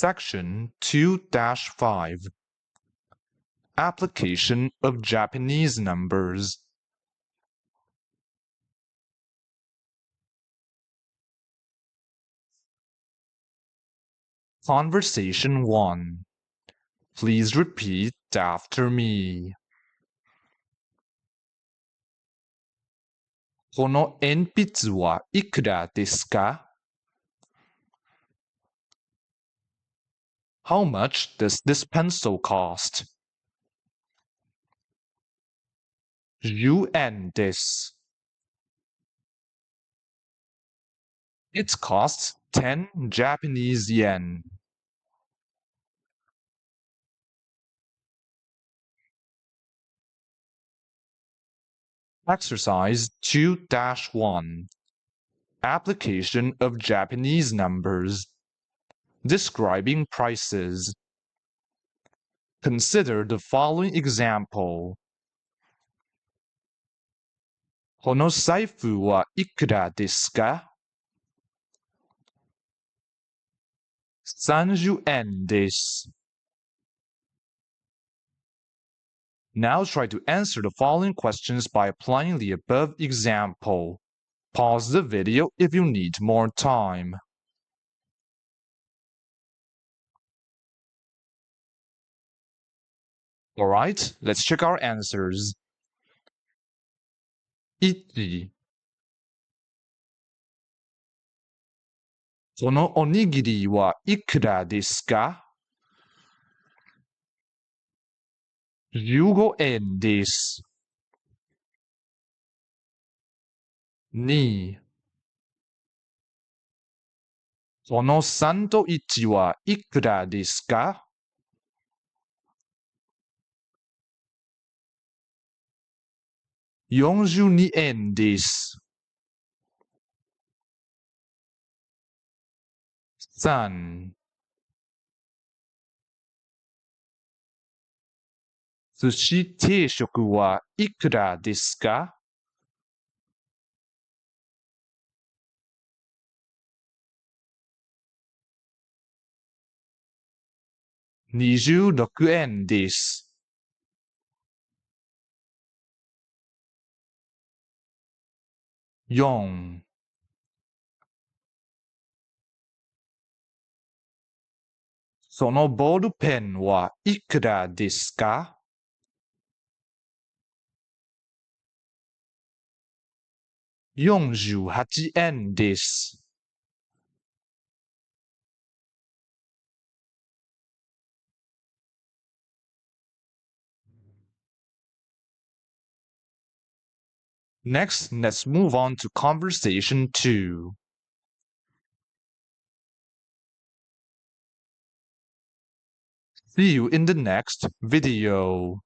Section 2-5 Application of Japanese numbers. Conversation 1. Please repeat after me. この鉛筆はいくらですか? How much does this pencil cost? 10円です。It costs 10 Japanese yen. Exercise 2-1 Application of Japanese numbers. Describing prices. Consider the following example. この財布はいくらですか? 30円です。Now try to answer the following questions by applying the above example. Pause the video if you need more time. Alright, let's check our answers. 1. このおにぎりはいくらですか? 15円です。2. このサンドイッチはいくらですか? 42円です。3. 寿司定食はいくらですか? 26円です。4. そのボールペンはいくらですか? 48円です。Next, let's move on to conversation 2. See you in the next video.